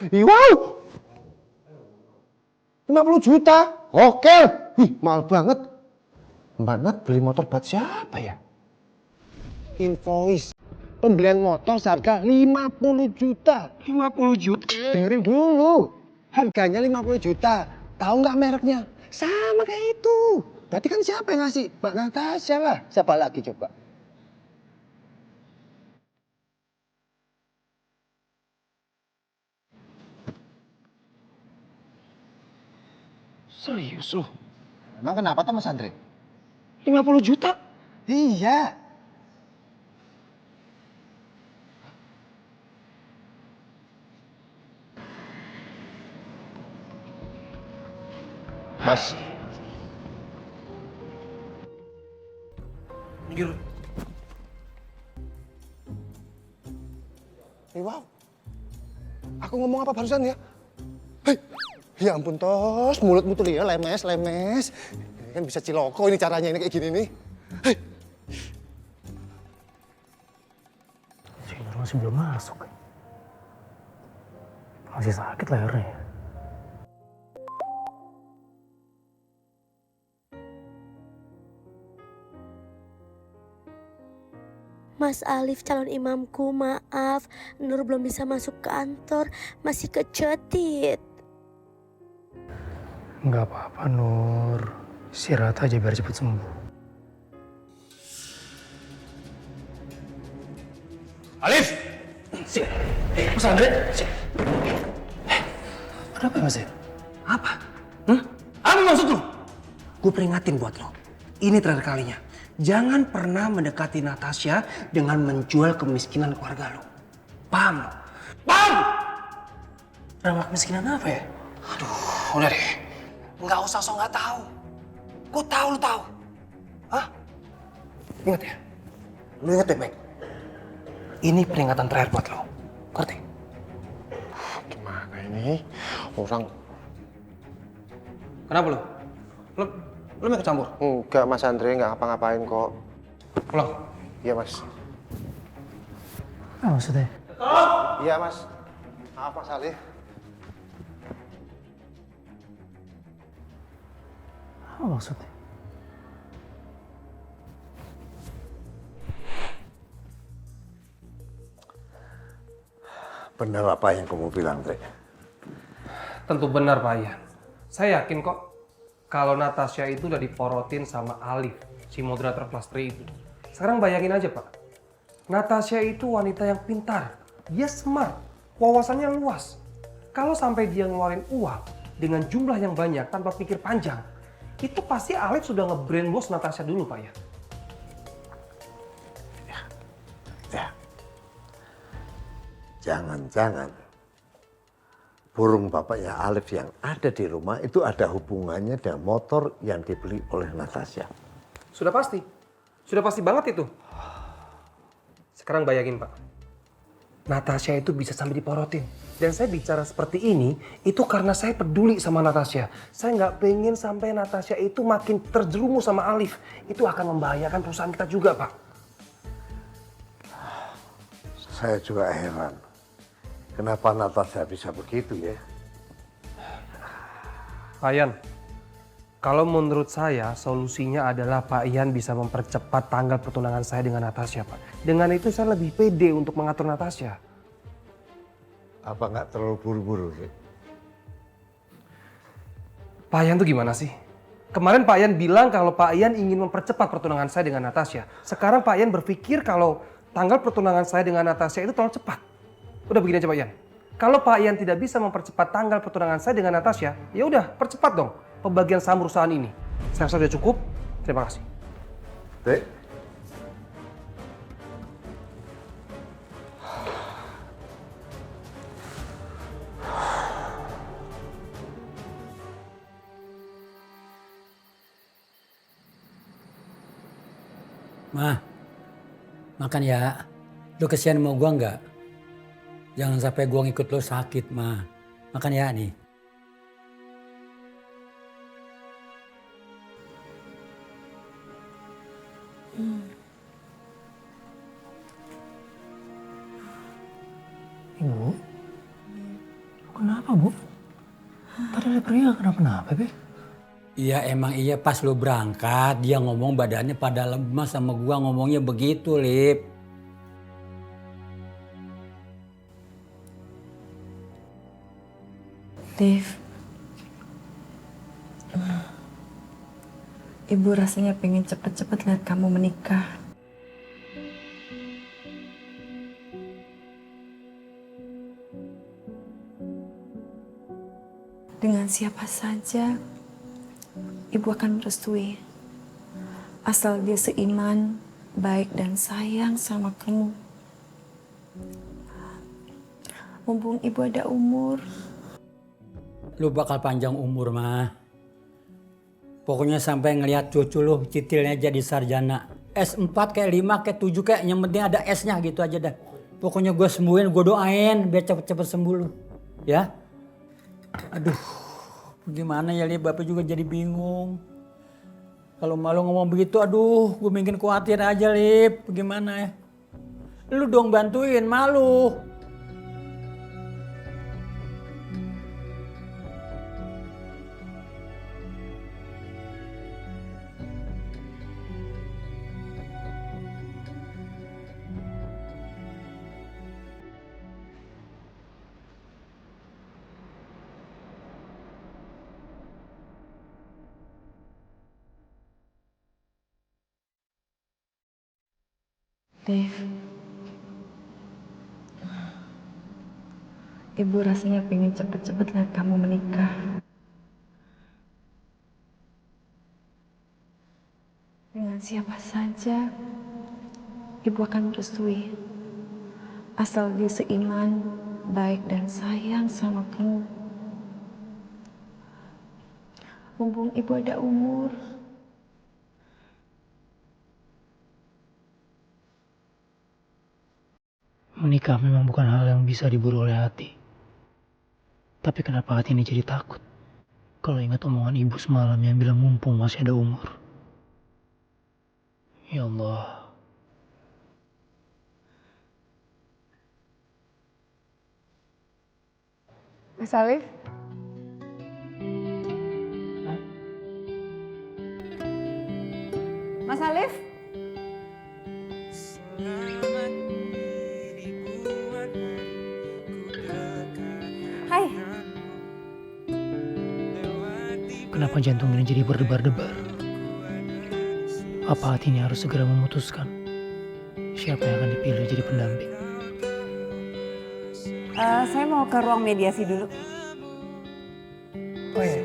Ih, wow! 50 juta? Oke. Mahal banget. Mbak Nat beli motor buat siapa ya? Invoice. Pembelian motor seharga 50 juta. 50 juta? Dengerin dulu. Harganya 50 juta. Tahu nggak mereknya? Sama kayak itu. Berarti kan siapa yang ngasih? Mbak Natasha lah. Siapa lagi coba? Serius loh? Emang kenapa tuh Mas Andre? 50 juta? Iya. Mas. Minggir. Wow. Aku ngomong apa barusan ya? Hei. Ya ampun Tos, mulutmu tuh ya lemes. Ini kan bisa ciloko ini caranya ini kayak gini nih. Hei. Si Nur masih belum masuk. Masih sakit lehernya. Mas Alif calon imamku, maaf. Nur belum bisa masuk kantor, masih kecetit. Nggak apa-apa Nur. Istirahat aja biar cepet sembuh. Alif! Si, Mas Andre? Si. Kenapa ya Mas? Apa? Apa maksud lu? Gue peringatin buat lo. Ini terakhir kalinya. Jangan pernah mendekati Natasha dengan menjual kemiskinan keluarga lo. Paham lo? Paham? Drama kemiskinan apa ya? Aduh, udah deh. Nggak usah so nggak tahu. Gue tahu lo tahu. Hah? Ingat ya? Lo ingat baik-baik. Ini peringatan terakhir buat lo. Ngerti? Gimana ini? Orang... Kenapa lo? Lo mau ikut campur? Enggak Mas Andre, nggak ngapa-ngapain kok. Pulang. Iya Mas. Apa maksudnya? Iya Mas. Maaf Mas Alif. Apa maksudnya? Benar apa yang kamu bilang, Dre? Tentu benar Pak Ian. Saya yakin kok kalau Natasha itu udah diporotin sama Alif, si moderator kelas 3 itu. Sekarang bayangin aja Pak, Natasha itu wanita yang pintar, dia smart, wawasannya luas. Kalau sampai dia ngeluarin uang dengan jumlah yang banyak tanpa pikir panjang, itu pasti Alif sudah nge-brainwash Natasha dulu Pak Ian. Ya. Jangan-jangan burung bapaknya Alif yang ada di rumah itu ada hubungannya dengan motor yang dibeli oleh Natasha. Sudah pasti banget itu. Sekarang bayangin Pak, Natasha itu bisa sampai diporotin. Dan saya bicara seperti ini, itu karena saya peduli sama Natasha. Saya nggak pengen sampai Natasha itu makin terjerumus sama Alif. Itu akan membahayakan perusahaan kita juga Pak. Saya juga heran. Kenapa Natasha bisa begitu ya? Pak Ian, kalau menurut saya solusinya adalah Pak Ian bisa mempercepat tanggal pertunangan saya dengan Natasha Pak. Dengan itu saya lebih pede untuk mengatur Natasha. Apa nggak terlalu buru-buru, Dre? Pak Ian tuh gimana sih? Kemarin Pak Ian bilang kalau Pak Ian ingin mempercepat pertunangan saya dengan Natasha. Sekarang Pak Ian berpikir kalau tanggal pertunangan saya dengan Natasha itu terlalu cepat. Udah begini aja Pak Ian. Kalau Pak Ian tidak bisa mempercepat tanggal pertunangan saya dengan Natasha, ya udah percepat dong pembagian saham perusahaan ini. Saya rasa sudah cukup. Terima kasih. Dre? Ma, makan ya. Lu kesian sama gua nggak? Jangan sampai gua ngikut lu sakit, Ma. Makan ya nih. Ibu, Kenapa, Bu? Tadi lihat pergi gak kenapa-napa, Be? Iya emang iya pas lu berangkat dia ngomong badannya pada lemas sama gua ngomongnya begitu, Lip. Liv, Ibu rasanya pengen cepet-cepet lihat kamu menikah. Dengan siapa saja, Ibu akan merestui. Asal dia seiman, baik dan sayang sama kamu. Mumpung Ibu ada umur. Lu bakal panjang umur mah. Pokoknya sampai ngelihat cucu lu citilnya jadi sarjana. S4 kayak 5 kayak 7 kayak yang penting ada S-nya gitu aja dah. Pokoknya gue sembuhin, gue doain biar cepet-cepet sembuh lu. Ya? Aduh, gimana ya Lip, Bapak juga jadi bingung. Kalau malu ngomong begitu, aduh, gue makin khawatir aja Lip. Gimana ya? Lu dong bantuin, malu. Liv, Ibu rasanya pengen cepet-cepet lihat kamu menikah. Dengan siapa saja, Ibu akan merestui. Asal dia seiman, baik dan sayang sama kamu. Mumpung Ibu ada umur. Menikah memang bukan hal yang bisa diburu oleh hati. Tapi kenapa hati ini jadi takut? Kalau ingat omongan ibu semalam yang bilang mumpung masih ada umur. Ya Allah. Mas Alif? Mas Alif? Hai. Kenapa jantung ini jadi berdebar-debar? Apa hati ini harus segera memutuskan siapa yang akan dipilih jadi pendamping? Saya mau ke ruang mediasi dulu. Oh ya.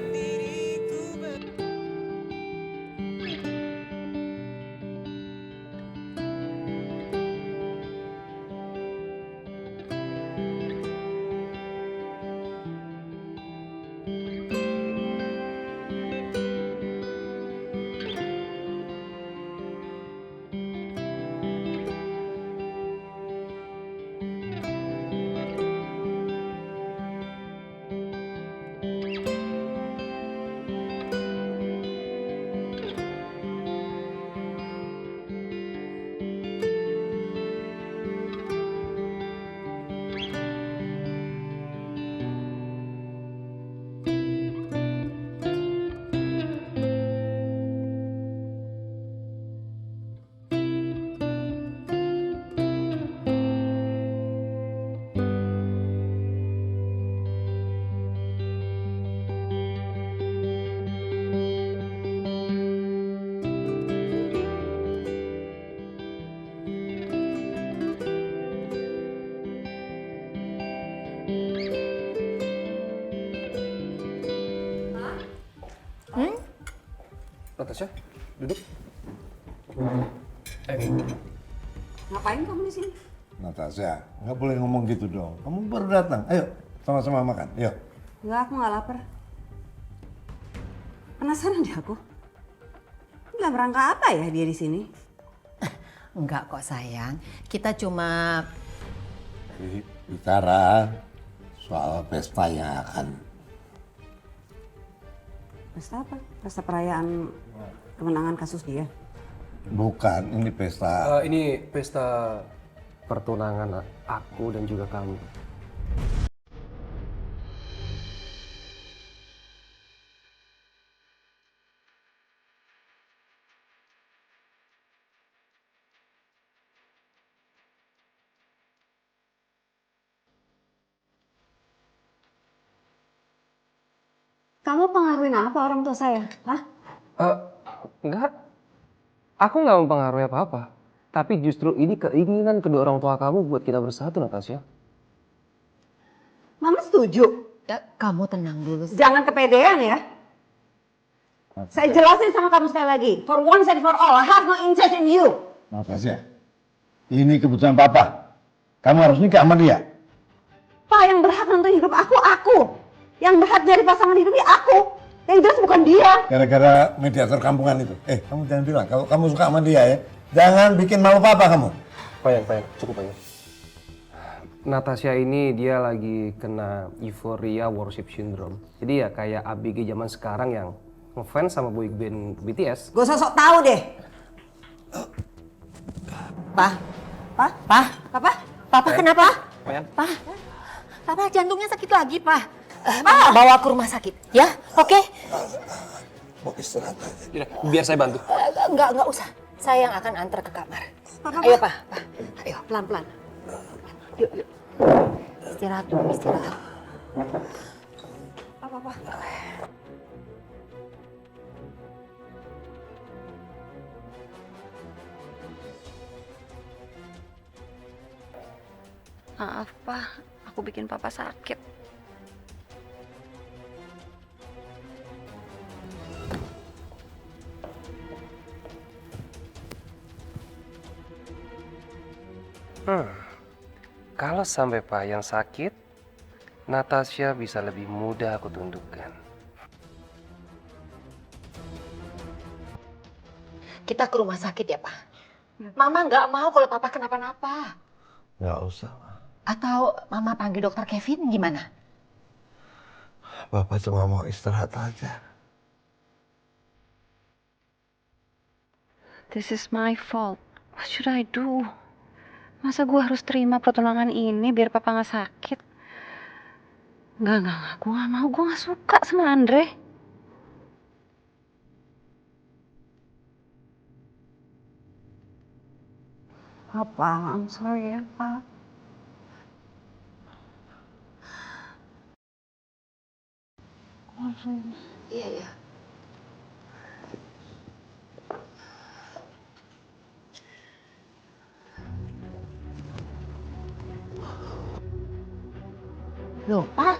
Natasha, duduk. Ngapain kamu di sini? Natasha, nggak boleh ngomong gitu dong. Kamu baru datang. Ayo, sama-sama makan. Yuk. Enggak, aku nggak lapar. Penasaran deh aku. Nggak berangka apa ya dia di sini? Enggak kok sayang, kita cuma Bicara soal pesta yang akan. Pesta apa? Pesta perayaan kemenangan kasus dia? Bukan, ini pesta. Ini pesta pertunangan aku dan juga kamu. Kamu pengaruhin apa orang tua saya? Hah? Enggak. Aku nggak mempengaruhi apa-apa. Tapi justru ini keinginan kedua orang tua kamu buat kita bersatu, Natasha. Mama setuju. Kamu tenang dulu. Jangan kepedean ya. Saya jelasin sama kamu sekali lagi. For once and for all, I have no interest in you. Natasha, ini keputusan Papa. Kamu harus nikah sama dia. Pak, yang berhak nentuin hidup aku. Yang berhak jadi pasangan hidupnya aku. Yang jelas bukan dia. Gara-gara mediator kampungan itu. Kamu jangan bilang kalau kamu suka sama dia ya. Jangan bikin malu Papa kamu. Payan, cukup Payan. Natasha ini dia lagi kena euphoria worship syndrome. Jadi ya kayak ABG zaman sekarang yang ngefans sama boy band BTS. Gue sok tahu deh. Papa kenapa? Payan. Papa jantungnya sakit lagi, Pak. Bawa ke rumah sakit, ya? Oke? Mau istirahat aja. Biar saya bantu. Enggak usah. Saya yang akan antar ke kamar. Ayo, Pak. Ayo, pelan-pelan. Yuk. Istirahat dulu, istirahat. Apa? Maaf, Pak. Aku bikin Papa sakit. Kalau sampai Payan sakit, Natasha bisa lebih mudah aku tundukkan. Kita ke rumah sakit ya, Pak? Mama nggak mau kalau Papa kenapa-napa. Nggak usah. Atau Mama panggil dokter Kevin gimana? Bapak cuma mau istirahat aja. This is my fault. What should I do? Masa gue harus terima pertunangan ini biar Papa nggak sakit? Enggak. Gue nggak mau. Gue nggak suka sama Andre. Papa, I'm sorry ya, Pak. Iya. Loh, Pak?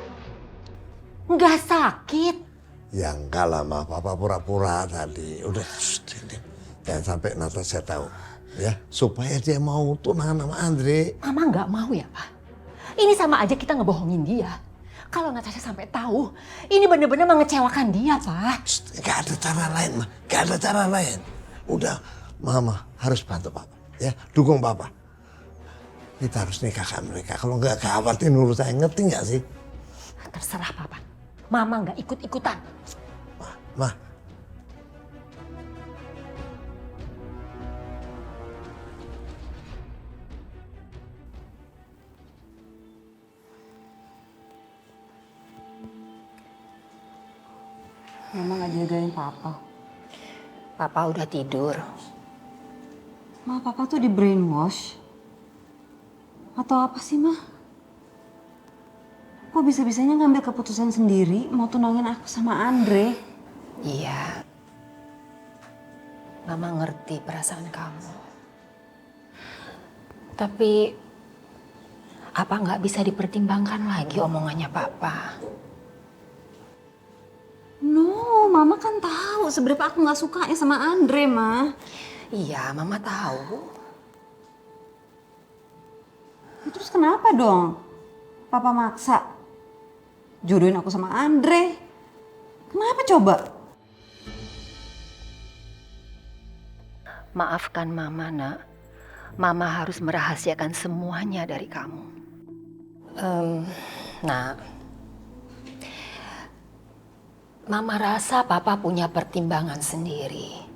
Nggak sakit? Ya enggak lah, Ma. Papa pura-pura tadi. Udah, ini. Jangan sampai Natasha tahu. Ya, supaya dia mau tunangan sama Andre. Mama nggak mau ya, Pak? Ini sama aja kita ngebohongin dia. Kalau Natasha sampai tahu, ini bener-bener mengecewakan dia, Pak. Gak ada cara lain, Ma. Gak ada cara lain. Udah, Mama harus bantu Papa. Ya, dukung Papa. Kita harus nikahkan mereka. Kalau nggak khawatir nurut saya, ngerti nggak sih? Terserah, Papa. Mama nggak ikut-ikutan. Ma. Mama nggak jagain Papa. Papa udah tidur. Ma, Papa tuh di brainwash. Atau apa sih, Ma? Kok bisa-bisanya ngambil keputusan sendiri mau tunangin aku sama Andre? Iya. Mama ngerti perasaan kamu. Tapi apa nggak bisa dipertimbangkan lagi omongannya Papa? No, Mama kan tahu seberapa aku nggak sukanya sama Andre, Ma. Iya, Mama tahu. Terus kenapa dong? Papa maksa jodohin aku sama Andre. Kenapa coba? Maafkan Mama, Nak. Mama harus merahasiakan semuanya dari kamu. Nak, Mama rasa Papa punya pertimbangan sendiri.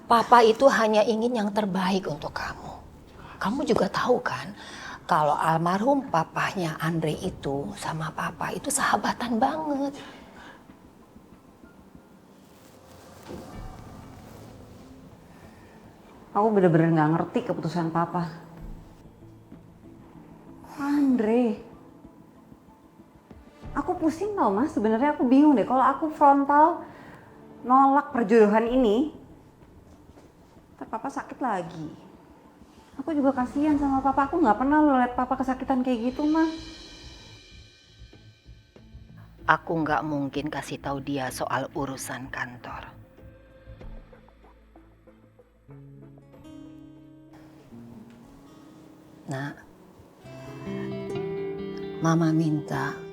Papa itu hanya ingin yang terbaik untuk kamu. Kamu juga tahu kan, kalau almarhum papahnya Andre itu sama Papa itu sahabatan banget. Aku bener-bener gak ngerti keputusan Papa. Andre, aku Aku pusing tau mas, sebenarnya aku bingung deh kalau aku frontal nolak perjodohan ini, ntar papa sakit lagi. Aku juga kasihan sama papa, aku nggak pernah lo liat papa kesakitan kayak gitu mah. Aku nggak mungkin kasih tahu dia soal urusan kantor. Nah, Mama minta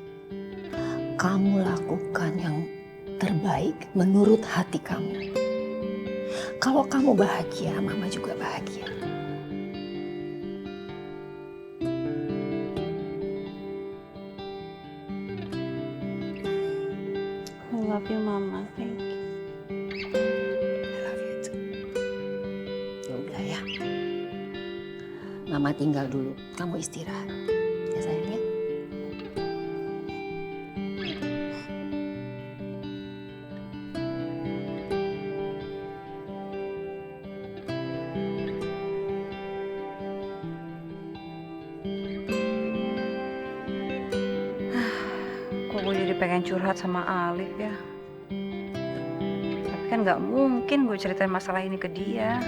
kamu lakukan yang terbaik menurut hati kamu. Kalau kamu bahagia, Mama juga bahagia. I love you, Mama. Thank you. I love you too. Ya udah ya. Mama tinggal dulu. Kamu istirahat. Ya sayang ya. Kok gue jadi pengen curhat sama Alif ya? Tapi kan nggak mungkin gue ceritain masalah ini ke dia.